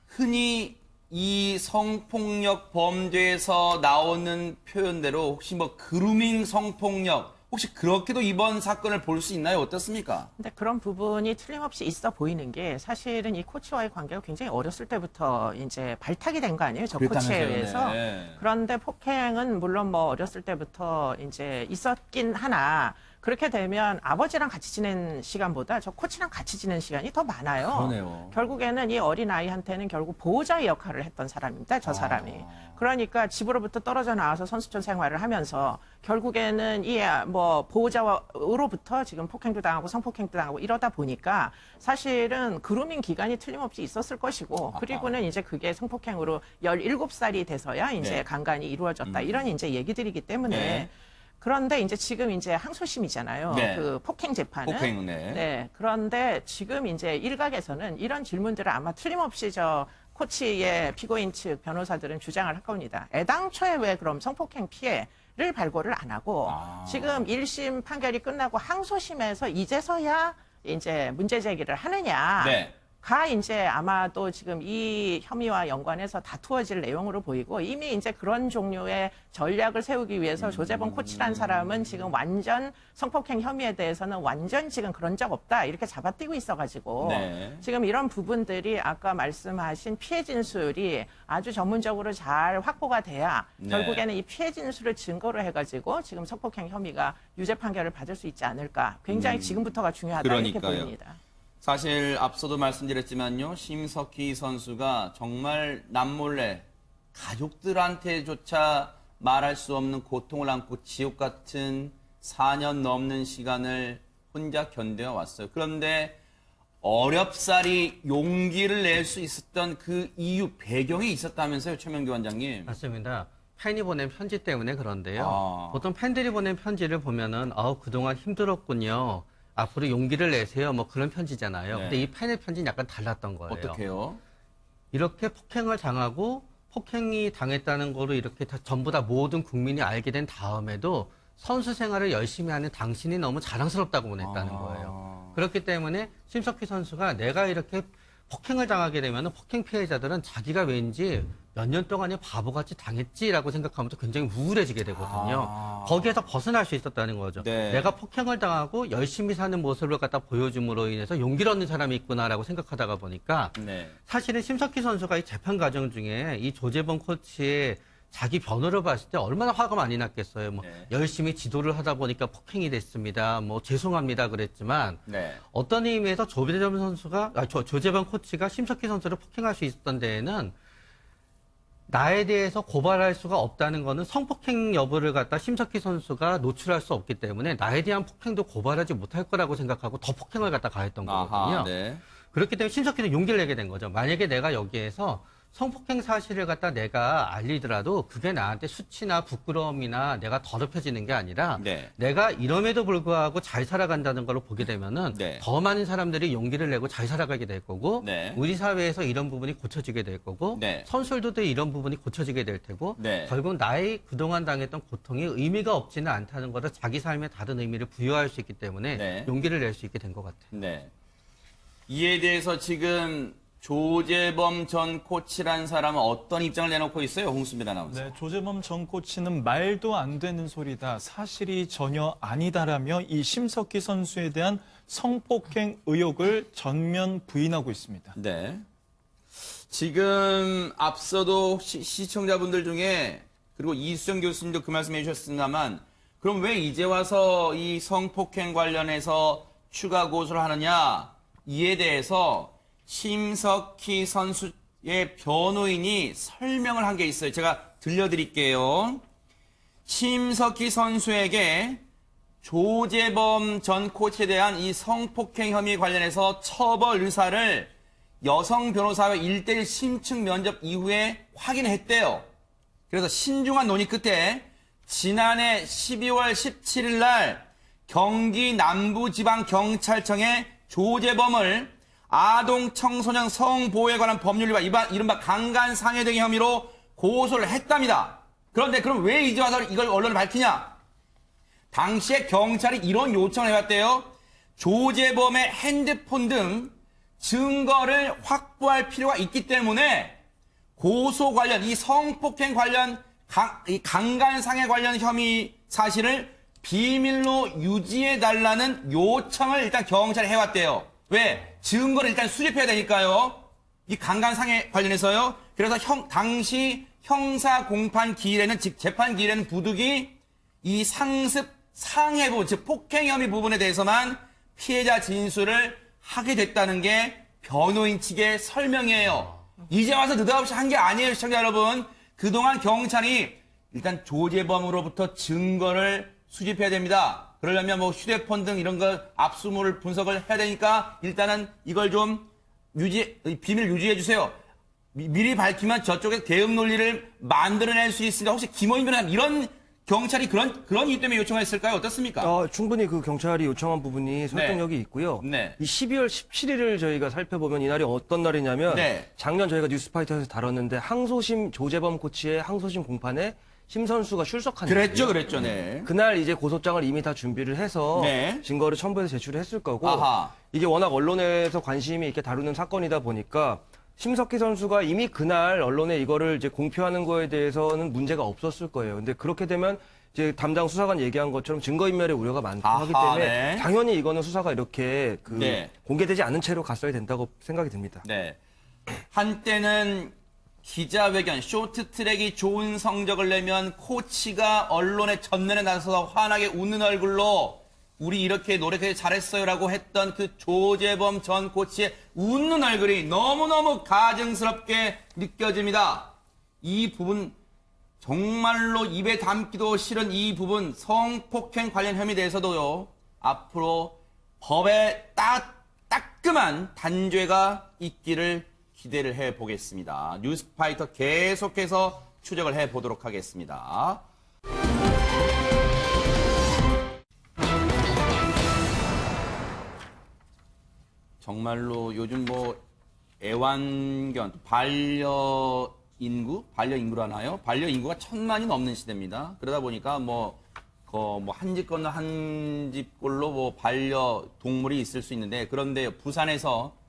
흔히 이 성폭력 범죄에서 나오는 표현대로 혹시 뭐 그루밍 성폭력, 혹시 그렇게도 이번 사건을 볼 수 있나요? 어떻습니까? 근데 그런 부분이 틀림없이 있어 보이는 게 사실은 이 코치와의 관계가 굉장히 어렸을 때부터 이제 발탁이 된 거 아니에요? 저 코치에 그랬다면서요, 의해서. 네. 그런데 폭행은 물론 뭐 어렸을 때부터 이제 있었긴 하나 그렇게 되면 아버지랑 같이 지낸 시간보다 저 코치랑 같이 지낸 시간이 더 많아요. 그러네요. 결국에는 이 어린 아이한테는 결국 보호자의 역할을 했던 사람입니다. 저 사람이. 그러니까 집으로부터 떨어져 나와서 선수촌 생활을 하면서 결국에는 이 뭐 보호자로부터 지금 폭행도 당하고 성폭행도 당하고 이러다 보니까 사실은 그루밍 기간이 틀림없이 있었을 것이고 그리고는 이제 그게 성폭행으로 17살이 돼서야 이제 네. 강간이 이루어졌다. 이런 이제 얘기들이기 때문에 네. 그런데 이제 지금 이제 항소심이잖아요. 네. 그 폭행 재판은. 폭행, 네. 네. 그런데 지금 이제 일각에서는 이런 질문들을 아마 틀림없이 저 코치의 피고인 측 변호사들은 주장을 할 겁니다. 애당초에 왜 그럼 성폭행 피해를 발굴을 안 하고 지금 1심 판결이 끝나고 항소심에서 이제서야 이제 문제 제기를 하느냐. 네. 이제 아마도 지금 이 혐의와 연관해서 다투어질 내용으로 보이고 이미 이제 그런 종류의 전략을 세우기 위해서 조재범 코치란 사람은 지금 완전 성폭행 혐의에 대해서는 완전 지금 그런 적 없다 이렇게 잡아띄고 있어가지고 네. 지금 이런 부분들이 아까 말씀하신 피해 진술이 아주 전문적으로 잘 확보가 돼야 네. 결국에는 이 피해 진술을 증거로 해가지고 지금 성폭행 혐의가 유죄 판결을 받을 수 있지 않을까. 굉장히 지금부터가 중요하다 이렇게 그러니까요. 보입니다. 사실 앞서도 말씀드렸지만요. 심석희 선수가 정말 남몰래 가족들한테조차 말할 수 없는 고통을 안고 지옥 같은 4년 넘는 시간을 혼자 견뎌 왔어요. 그런데 어렵사리 용기를 낼 수 있었던 그 이유, 배경이 있었다면서요, 최명기 원장님? 맞습니다. 팬이 보낸 편지 때문에 그런데요. 아. 보통 팬들이 보낸 편지를 보면은 그동안 힘들었군요. 앞으로 용기를 내세요. 뭐 그런 편지잖아요. 네. 근데 이 팬의 편지는 약간 달랐던 거예요. 어떻게요? 이렇게 폭행을 당하고 폭행이 당했다는 거로 이렇게 전부 다 모든 국민이 알게 된 다음에도 선수 생활을 열심히 하는 당신이 너무 자랑스럽다고 보냈다는 거예요. 그렇기 때문에 심석희 선수가 내가 이렇게 폭행을 당하게 되면 폭행 피해자들은 자기가 왠지 몇 년 동안에 바보같이 당했지라고 생각하면서 굉장히 우울해지게 되거든요. 거기에서 벗어날 수 있었다는 거죠. 네. 내가 폭행을 당하고 열심히 사는 모습을 갖다 보여줌으로 인해서 용기를 얻는 사람이 있구나라고 생각하다가 보니까 네. 사실은 심석희 선수가 이 재판 과정 중에 이 조재범 코치의 자기 변호를 봤을 때 얼마나 화가 많이 났겠어요. 뭐 네. 열심히 지도를 하다 보니까 폭행이 됐습니다. 뭐 죄송합니다 그랬지만 네. 어떤 의미에서 조재범 코치가 심석희 선수를 폭행할 수 있었던 데에는 나에 대해서 고발할 수가 없다는 거는 성폭행 여부를 갖다 심석희 선수가 노출할 수 없기 때문에 나에 대한 폭행도 고발하지 못할 거라고 생각하고 더 폭행을 갖다 가했던 거거든요. 아하, 네. 그렇기 때문에 심석희는 용기를 내게 된 거죠. 만약에 내가 여기에서 성폭행 사실을 갖다 내가 알리더라도 그게 나한테 수치나 부끄러움이나 내가 더럽혀지는 게 아니라 네. 내가 이럼에도 불구하고 잘 살아간다는 걸 보게 되면은 네. 더 많은 사람들이 용기를 내고 잘 살아가게 될 거고 네. 우리 사회에서 이런 부분이 고쳐지게 될 거고 네. 선수들도 이런 부분이 고쳐지게 될 테고 네. 결국 나의 그동안 당했던 고통이 의미가 없지는 않다는 것을 자기 삶에 다른 의미를 부여할 수 있기 때문에 네. 용기를 낼 수 있게 된 것 같아요. 네. 이에 대해서 지금 조재범 전 코치란 사람은 어떤 입장을 내놓고 있어요? 홍수민 아나운서. 네, 조재범 전 코치는 말도 안 되는 소리다, 사실이 전혀 아니다라며 이 심석희 선수에 대한 성폭행 의혹을 전면 부인하고 있습니다. 네. 지금 앞서도 시청자분들 중에 그리고 이수정 교수님도 그 말씀해 주셨습니다만 그럼 왜 이제 와서 이 성폭행 관련해서 추가 고소를 하느냐 이에 대해서 심석희 선수의 변호인이 설명을 한 게 있어요. 제가 들려드릴게요. 심석희 선수에게 조재범 전 코치에 대한 이 성폭행 혐의 관련해서 처벌 의사를 여성 변호사와 1대1 심층 면접 이후에 확인했대요. 그래서 신중한 논의 끝에 지난해 12월 17일 날 경기 남부지방경찰청에 조재범을 아동 청소년 성보호에 관한 법률 위반, 이른바 강간상해 등의 혐의로 고소를 했답니다. 그런데 그럼 왜 이제 와서 이걸 언론에 밝히냐? 당시에 경찰이 이런 요청을 해왔대요. 조재범의 핸드폰 등 증거를 확보할 필요가 있기 때문에 고소 관련, 이 성폭행 관련, 이 강간상해 관련 혐의 사실을 비밀로 유지해달라는 요청을 일단 경찰에 해왔대요. 왜? 증거를 일단 수집해야 되니까요. 이 강간상해 관련해서요. 그래서 당시 형사 공판 기일에는, 즉 재판 기일에는 부득이 이 상습 상해 부분, 즉 폭행 혐의 부분에 대해서만 피해자 진술을 하게 됐다는 게 변호인 측의 설명이에요. 이제 와서 느닷없이 한 게 아니에요, 시청자 여러분. 그동안 경찰이 일단 조재범으로부터 증거를 수집해야 됩니다. 그러려면 뭐 휴대폰 등 이런 거 압수물을 분석을 해야 되니까 일단은 이걸 좀 비밀 유지해 주세요. 미리 밝히면 저쪽에 대응 논리를 만들어낼 수 있으니까 혹시 김원희 변호사님 이런 경찰이 그런 이유 때문에 요청했을까요? 어떻습니까? 충분히 그 경찰이 요청한 부분이 설득력이 있고요. 네. 이 12월 17일을 저희가 살펴보면 이날이 어떤 날이냐면 네. 작년 저희가 뉴스파이터에서 다뤘는데 항소심 조재범 코치의 항소심 공판에 심 선수가 출석한 그랬죠, 네. 그날 이제 고소장을 이미 다 준비를 해서 네. 증거를 첨부해서 제출을 했을 거고 아하. 이게 워낙 언론에서 관심이 있게 다루는 사건이다 보니까 심석희 선수가 이미 그날 언론에 이거를 이제 공표하는 거에 대해서는 문제가 없었을 거예요. 근데 그렇게 되면 이제 담당 수사관 얘기한 것처럼 증거인멸의 우려가 많고 하기 때문에 네. 당연히 이거는 수사가 이렇게 네. 공개되지 않은 채로 갔어야 된다고 생각이 듭니다. 네. 한때는 기자회견, 쇼트트랙이 좋은 성적을 내면 코치가 언론의 전면에 나서서 환하게 웃는 얼굴로 우리 이렇게 노력해 잘했어요라고 했던 그 조재범 전 코치의 웃는 얼굴이 너무너무 가증스럽게 느껴집니다. 이 부분 정말로 입에 담기도 싫은 이 부분 성폭행 관련 혐의에 대해서도요. 앞으로 법에 따끔한 단죄가 있기를 기대를 해보겠습니다. 뉴스파이터 계속해서 추적을 해보도록 하겠습니다. 정말로 요즘 뭐 애완견, 반려인구라나요? 반려인구가 1000만이 넘는 시대입니다. 그러다 보니까 한 집 건너 한 집꼴로 뭐 반려동물이 있을 수 있는데 그런데 부산에서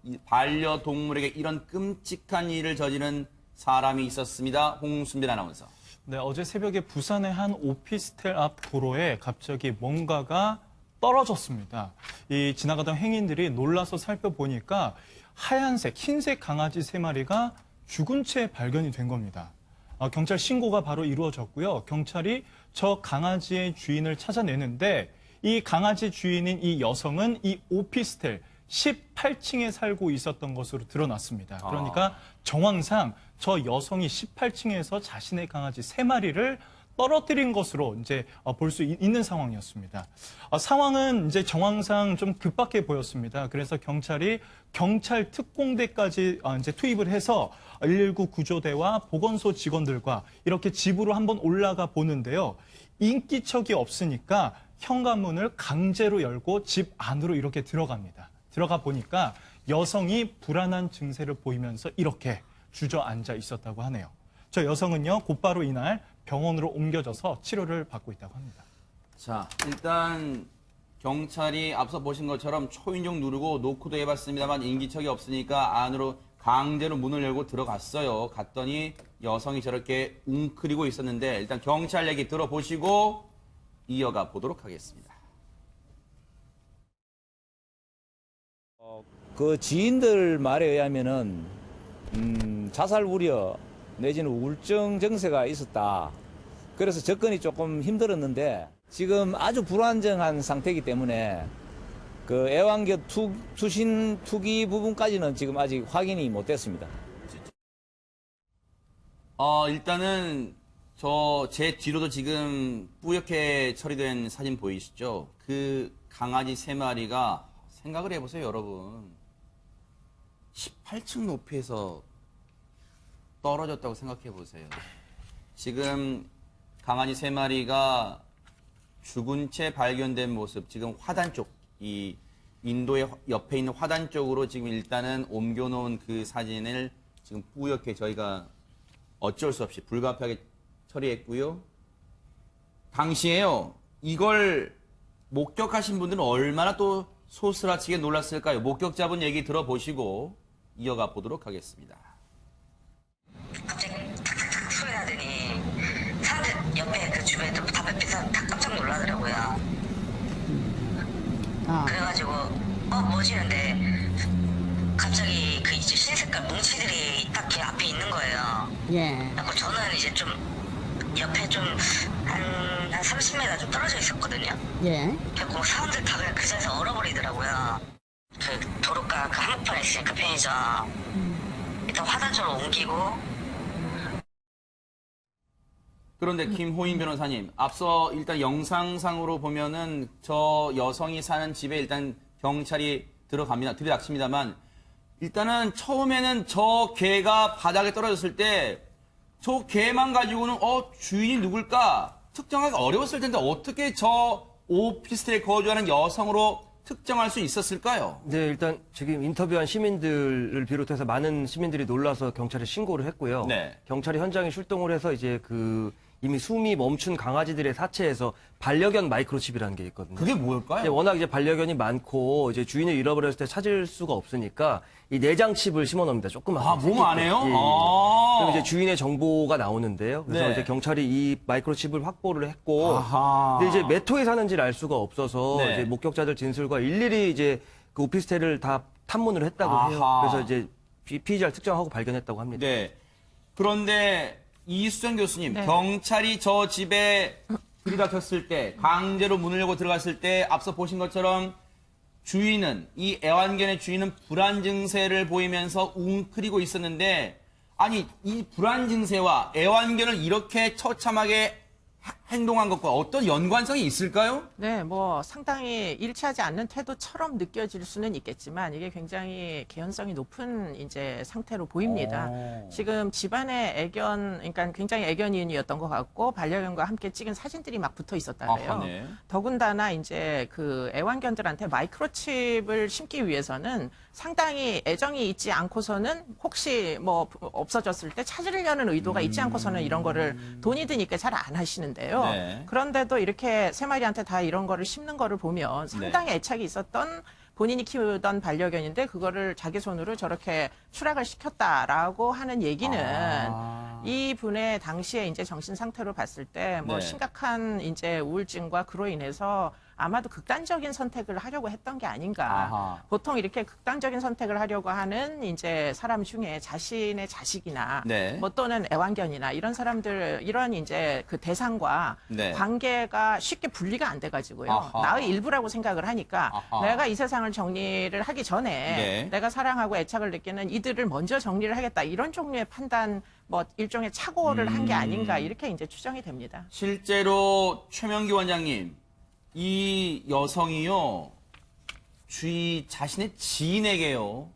이 반려동물에게 이런 끔찍한 일을 저지른 사람이 있었습니다. 홍순빈 아나운서. 네, 어제 새벽에 부산의 한 오피스텔 앞 도로에 갑자기 뭔가가 떨어졌습니다. 이 지나가던 행인들이 놀라서 살펴보니까 하얀색, 흰색 강아지 3마리가 죽은 채 발견이 된 겁니다. 경찰 신고가 바로 이루어졌고요. 경찰이 저 강아지의 주인을 찾아내는데 이 강아지 주인인 이 여성은 이 오피스텔 18층에 살고 있었던 것으로 드러났습니다. 그러니까 정황상 저 여성이 18층에서 자신의 강아지 3마리를 떨어뜨린 것으로 이제 볼 수 있는 상황이었습니다. 상황은 이제 정황상 좀 급박해 보였습니다. 그래서 경찰이 경찰 특공대까지 이제 투입을 해서 119 구조대와 보건소 직원들과 이렇게 집으로 한번 올라가 보는데요. 인기척이 없으니까 현관문을 강제로 열고 집 안으로 이렇게 들어갑니다. 들어가 보니까 여성이 불안한 증세를 보이면서 이렇게 주저앉아 있었다고 하네요. 저 여성은요, 곧바로 이날 병원으로 옮겨져서 치료를 받고 있다고 합니다. 자, 일단 경찰이 앞서 보신 것처럼 초인종 누르고 노크도 해봤습니다만 인기척이 없으니까 안으로 강제로 문을 열고 들어갔어요. 갔더니 여성이 저렇게 웅크리고 있었는데 일단 경찰 얘기 들어보시고 이어가 보도록 하겠습니다. 그 지인들 말에 의하면은 자살 우려 내지는 우울증 증세가 있었다. 그래서 접근이 조금 힘들었는데 지금 아주 불안정한 상태이기 때문에 그 애완견 투신 투기 부분까지는 지금 아직 확인이 못 됐습니다. 일단은 제 뒤로도 지금 뿌옇게 처리된 사진 보이시죠? 그 강아지 3마리가 생각을 해보세요, 여러분. 18층 높이에서 떨어졌다고 생각해 보세요. 지금 강아지 3마리가 죽은 채 발견된 모습, 지금 화단 쪽, 이 인도의 옆에 있는 화단 쪽으로 지금 일단은 옮겨놓은 그 사진을 지금 뿌옇게 저희가 어쩔 수 없이 불가피하게 처리했고요. 당시에요, 이걸 목격하신 분들은 얼마나 또 소스라치게 놀랐을까요? 목격자분 얘기 들어보시고 이어가 보도록 하겠습니다. 갑자기 탁탁탁 소리 나더니 사람들 옆에 그 주변에 다 뵙혀서 다 깜짝 놀라더라고요. 그래가지고 뭐지? 근데 갑자기 그 이제 흰색깔 뭉치들이 딱 제 앞에 있는 거예요. 예. 그래서 저는 이제 좀 옆에 좀 한 30m 좀 떨어져 있었거든요. 예. 결국 사람들 다 그냥 그 자리에서 얼어버리더라고요. 그 도로가 그 한복판에 있으니까 편의점. 일단 화단처럼 옮기고. 그런데 김호인 변호사님, 앞서 일단 영상상으로 보면은 저 여성이 사는 집에 일단 경찰이 들이닥칩니다만 일단은 처음에는 저 개가 바닥에 떨어졌을 때 저 개만 가지고는 주인이 누굴까 특정하기 어려웠을 텐데 어떻게 저 오피스텔에 거주하는 여성으로 특정할 수 있었을까요? 네, 일단 지금 인터뷰한 시민들을 비롯해서 많은 시민들이 놀라서 경찰에 신고를 했고요. 네. 경찰이 현장에 출동을 해서 이제 그 이미 숨이 멈춘 강아지들의 사체에서 반려견 마이크로칩이라는 게 있거든요. 그게 뭘까요? 워낙 이제 반려견이 많고 이제 주인을 잃어버렸을 때 찾을 수가 없으니까 이 내장 칩을 심어 놓습니다. 조그맣게. 몸 안에요? 예, 예. 아. 그럼 이제 주인의 정보가 나오는데요. 그래서 네. 이제 경찰이 이 마이크로칩을 확보를 했고, 아하. 근데 이제 몇 호에 사는지를 알 수가 없어서 네. 이제 목격자들 진술과 일일이 이제 그 오피스텔을 다 탐문을 했다고 해요. 아하. 그래서 이제 피의자를 특정하고 발견했다고 합니다. 네. 그런데 이수정 교수님, 네. 경찰이 저 집에 들이닥쳤을 때, 강제로 문을 열고 들어갔을 때, 앞서 보신 것처럼 주인은, 이 애완견의 주인은 불안 증세를 보이면서 웅크리고 있었는데, 아니, 이 불안 증세와 애완견을 이렇게 처참하게 행동한 것과 어떤 연관성이 있을까요? 네, 뭐 상당히 일치하지 않는 태도처럼 느껴질 수는 있겠지만 이게 굉장히 개연성이 높은 이제 상태로 보입니다. 지금 집안에 애견, 그러니까 굉장히 애견인이었던 것 같고 반려견과 함께 찍은 사진들이 막 붙어 있었다래요. 아하, 네. 더군다나 이제 그 애완견들한테 마이크로칩을 심기 위해서는 상당히 애정이 있지 않고서는 혹시 뭐 없어졌을 때 찾으려는 의도가 있지 않고서는 이런 거를 돈이 드니까 잘 안 하시는데요. 네. 그런데도 이렇게 세 마리한테 다 이런 거를 심는 거를 보면 상당히 애착이 있었던 본인이 키우던 반려견인데 그거를 자기 손으로 저렇게 추락을 시켰다라고 하는 얘기는 이 분의 당시에 이제 정신 상태로 봤을 때 뭐 네. 심각한 이제 우울증과 그로 인해서 아마도 극단적인 선택을 하려고 했던 게 아닌가. 아하. 보통 이렇게 극단적인 선택을 하려고 하는 이제 사람 중에 자신의 자식이나 네. 뭐 또는 애완견이나 이런 사람들 이런 이제 그 대상과 네. 관계가 쉽게 분리가 안 돼가지고요. 아하. 나의 일부라고 생각을 하니까 아하. 내가 이 세상을 정리를 하기 전에 네. 내가 사랑하고 애착을 느끼는 이들을 먼저 정리를 하겠다 이런 종류의 판단 뭐 일종의 착오를 한 게 아닌가 이렇게 이제 추정이 됩니다. 실제로 최명기 원장님, 이 여성이요, 자신의 지인에게요,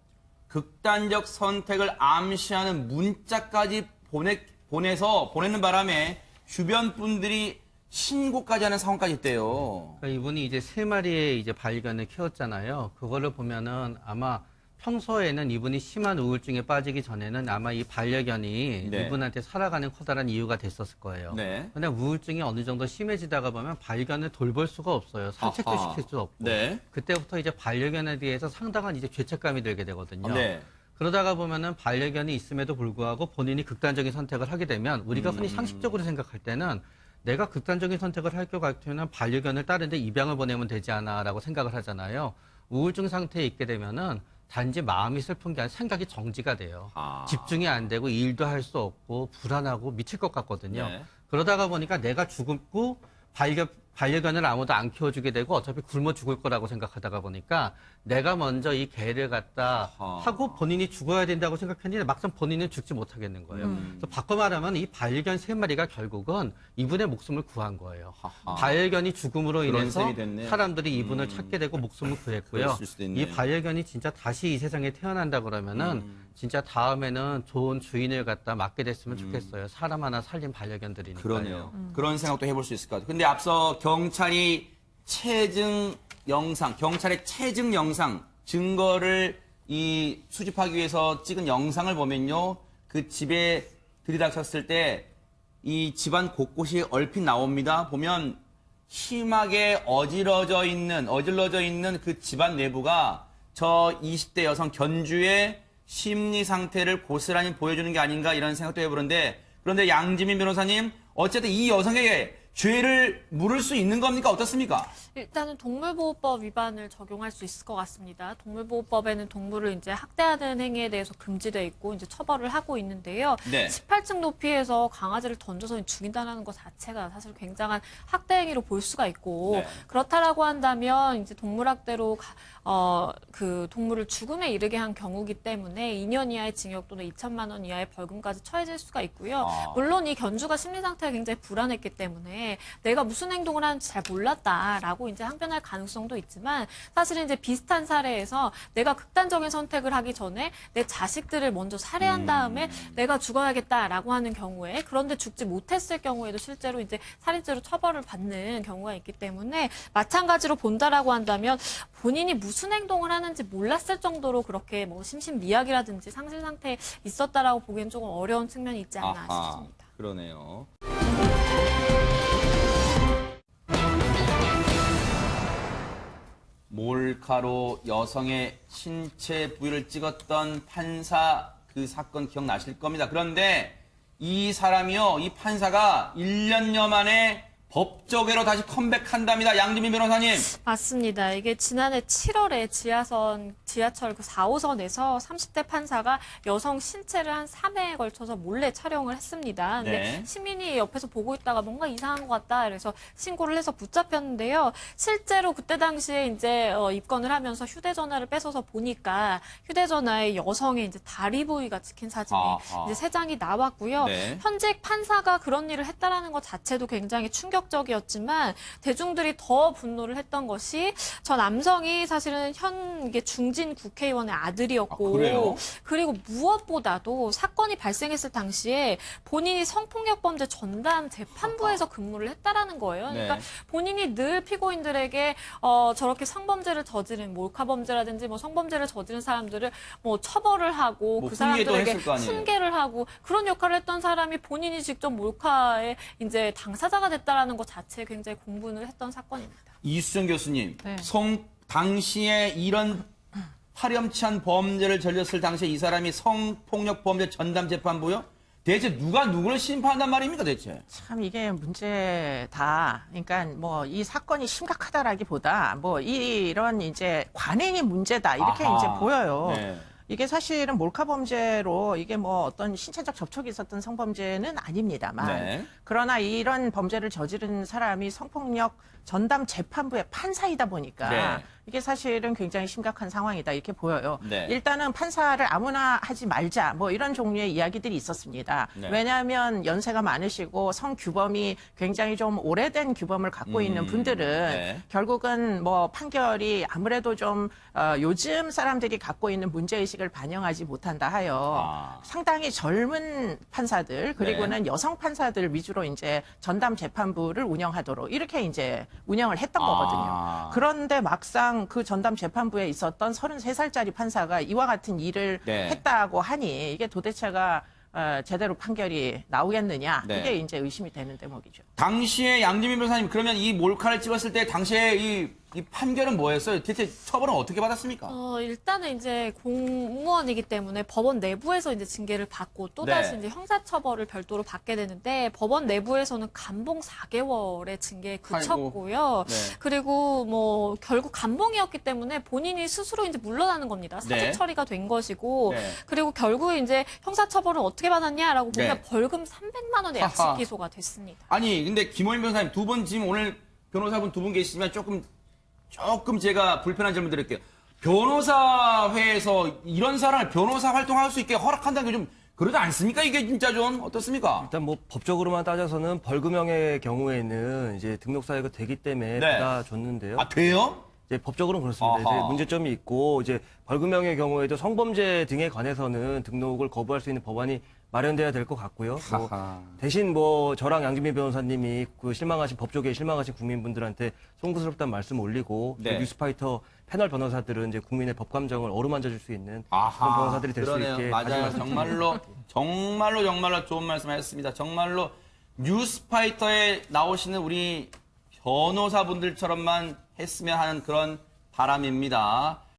극단적 선택을 암시하는 문자까지 보내는 바람에 주변 분들이 신고까지 하는 상황까지 있대요. 그러니까 이분이 이제 3마리의 이제 반려견을 키웠잖아요. 그거를 보면은 아마 평소에는 이분이 심한 우울증에 빠지기 전에는 아마 이 반려견이 네. 이분한테 살아가는 커다란 이유가 됐었을 거예요. 네. 근데 우울증이 어느 정도 심해지다가 보면 반려견을 돌볼 수가 없어요. 산책도 아하. 시킬 수 없고. 네. 그때부터 이제 반려견에 대해서 상당한 이제 죄책감이 들게 되거든요. 네. 그러다가 보면은 반려견이 있음에도 불구하고 본인이 극단적인 선택을 하게 되면 우리가 흔히 상식적으로 생각할 때는 내가 극단적인 선택을 할 것 같으면 반려견을 다른 데 입양을 보내면 되지 않아라고 생각을 하잖아요. 우울증 상태에 있게 되면은 단지 마음이 슬픈 게 아니라 생각이 정지가 돼요. 집중이 안 되고 일도 할 수 없고 불안하고 미칠 것 같거든요. 네. 그러다가 보니까 내가 죽고 반려견을 아무도 안 키워주게 되고 어차피 굶어 죽을 거라고 생각하다가 보니까 내가 먼저 이 개를 갖다 하고 본인이 죽어야 된다고 생각했는데 막상 본인은 죽지 못하겠는 거예요. 그래서 바꿔 말하면 이 반려견 3마리가 결국은 이분의 목숨을 구한 거예요. 반려견이 죽음으로 그런 인해서 셈이 됐네요. 사람들이 이분을 찾게 되고 목숨을 구했고요. 그랬을 수도 있네요. 이 반려견이 진짜 다시 이 세상에 태어난다 그러면은 진짜 다음에는 좋은 주인을 갖다 맡게 됐으면 좋겠어요. 사람 하나 살린 반려견들이니까요. 그러네요. 그런 생각도 해볼 수 있을 것 같아요. 근데 앞서 경찰의 체증 영상, 증거를 수집하기 위해서 찍은 영상을 보면요. 그 집에 들이닥쳤을 때 이 집안 곳곳이 얼핏 나옵니다. 보면 심하게 어질러져 있는 그 집안 내부가 저 20대 여성 견주의 심리 상태를 고스란히 보여주는 게 아닌가 이런 생각도 해보는데, 그런데 양지민 변호사님, 어쨌든 이 여성에게 죄를 물을 수 있는 겁니까? 어떻습니까? 일단은 동물보호법 위반을 적용할 수 있을 것 같습니다. 동물보호법에는 동물을 이제 학대하는 행위에 대해서 금지돼 있고 이제 처벌을 하고 있는데요. 네. 18층 높이에서 강아지를 던져서 죽인다는 것 자체가 사실 굉장한 학대 행위로 볼 수가 있고 네. 그렇다라고 한다면 이제 동물학대로 그 동물을 죽음에 이르게 한 경우기 때문에 2년 이하의 징역 또는 2천만 원 이하의 벌금까지 처해질 수가 있고요. 물론 이 견주가 심리 상태가 굉장히 불안했기 때문에 내가 무슨 행동을 하는지 잘 몰랐다라고 이제 항변할 가능성도 있지만 사실은 이제 비슷한 사례에서 내가 극단적인 선택을 하기 전에 내 자식들을 먼저 살해한 다음에 내가 죽어야겠다라고 하는 경우에, 그런데 죽지 못했을 경우에도 실제로 이제 살인죄로 처벌을 받는 경우가 있기 때문에 마찬가지로 본다라고 한다면 본인이 무슨 행동을 하는지 몰랐을 정도로 그렇게 뭐 심신미약이라든지 상실 상태에 있었다라고 보기엔 조금 어려운 측면이 있지 않나 싶습니다. 그러네요. 몰카로 여성의 신체 부위를 찍었던 판사 그 사건 기억나실 겁니다. 그런데 이 사람이요, 이 판사가 1년여 만에 법조계로 다시 컴백한답니다. 양지민 변호사님. 맞습니다. 이게 지난해 7월에 지하철 그 4호선에서 30대 판사가 여성 신체를 한 3회에 걸쳐서 몰래 촬영을 했습니다. 근데 네. 시민이 옆에서 보고 있다가 뭔가 이상한 것 같다. 그래서 신고를 해서 붙잡혔는데요. 실제로 그때 당시에 이제 입건을 하면서 휴대전화를 뺏어서 보니까 휴대전화에 여성의 이제 다리 부위가 찍힌 사진이 이제 3장이 나왔고요. 네. 현직 판사가 그런 일을 했다라는 것 자체도 굉장히 충격적이었지만 대중들이 더 분노를 했던 것이 저 남성이 사실은 이게 중진 국회의원의 아들이었고 그래요? 그리고 무엇보다도 사건이 발생했을 당시에 본인이 성폭력 범죄 전담 재판부에서 근무를 했다라는 거예요. 그러니까 네. 본인이 늘 피고인들에게 저렇게 성범죄를 저지른 몰카 범죄라든지 뭐 성범죄를 저지른 사람들을 뭐 처벌을 하고 뭐 그 훈계도 사람들에게 했을 거 아니에요. 훈계를 하고 그런 역할을 했던 사람이 본인이 직접 몰카의 이제 당사자가 됐다라는 것 자체에 굉장히 공분을 했던 사건입니다. 이수정 교수님, 네. 당시에 이런 파렴치한 범죄를 저질렀을 당시에 이 사람이 성폭력 범죄 전담 재판부요? 대체 누가 누구를 심판한단 말입니까, 대체? 참 이게 문제다. 그러니까 뭐 이 사건이 심각하다라기보다 뭐 이런 이제 관행이 문제다 이렇게 아하. 이제 보여요. 네. 이게 사실은 몰카 범죄로 이게 뭐 어떤 신체적 접촉이 있었던 성범죄는 아닙니다만 네. 그러나 이런 범죄를 저지른 사람이 성폭력 전담 재판부의 판사이다 보니까 네. 이게 사실은 굉장히 심각한 상황이다 이렇게 보여요. 네. 일단은 판사를 아무나 하지 말자 뭐 이런 종류의 이야기들이 있었습니다. 네. 왜냐하면 연세가 많으시고 성규범이 굉장히 좀 오래된 규범을 갖고 있는 분들은 네. 결국은 뭐 판결이 아무래도 좀 요즘 사람들이 갖고 있는 문제의식을 반영하지 못한다 하여 상당히 젊은 판사들 그리고는 네. 여성 판사들 위주로 이제 전담 재판부를 운영하도록 이렇게 이제 운영을 했던 거거든요. 그런데 막상 그 전담 재판부에 있었던 33살짜리 판사가 이와 같은 일을 네. 했다고 하니 이게 도대체가 제대로 판결이 나오겠느냐 네. 이게 이제 의심이 되는 대목이죠. 당시에 양지민 변호사님, 그러면 이 몰카를 찍었을 때 당시에 이 판결은 뭐였어요? 대체 처벌은 어떻게 받았습니까? 일단은 이제 공무원이기 때문에 법원 내부에서 이제 징계를 받고 또다시 네. 이제 형사처벌을 별도로 받게 되는데 법원 내부에서는 감봉 4개월의 징계에 그쳤고요. 네. 그리고 뭐 결국 감봉이었기 때문에 본인이 스스로 이제 물러나는 겁니다. 사직 네. 처리가 된 것이고 네. 그리고 결국 이제 형사처벌을 어떻게 받았냐라고 보면 네. 벌금 300만 원의 하하. 약식 기소가 됐습니다. 아니, 근데 김호인 변호사님 두 분 지금 오늘 변호사분 두 분 계시지만 조금 제가 불편한 질문 드릴게요. 변호사회에서 이런 사람을 변호사 활동할 수 있게 허락한다는 게 좀 그러지 않습니까? 이게 진짜 좀 어떻습니까? 일단 뭐 법적으로만 따져서는 벌금형의 경우에는 이제 등록 사유가 되기 때문에 네. 받아줬는데요. 아, 돼요? 이제 법적으로는 그렇습니다. 아하. 이제 문제점이 있고 이제 벌금형의 경우에도 성범죄 등에 관해서는 등록을 거부할 수 있는 법안이 마련돼야 될 것 같고요. 뭐 하하. 대신 뭐 저랑 양지민 변호사님이 그 법조계에 실망하신 국민분들한테 송구스럽다는 말씀 올리고 네. 그 뉴스파이터 패널 변호사들은 이제 국민의 법 감정을 어루만져 줄 수 있는 아하. 그런 변호사들이 될 수 그러네요. 있게 맞아요. 다시 말씀드립니다. 정말로 좋은 말씀하셨습니다. 정말로 뉴스파이터에 나오시는 우리 변호사분들처럼만 했으면 하는 그런 바람입니다.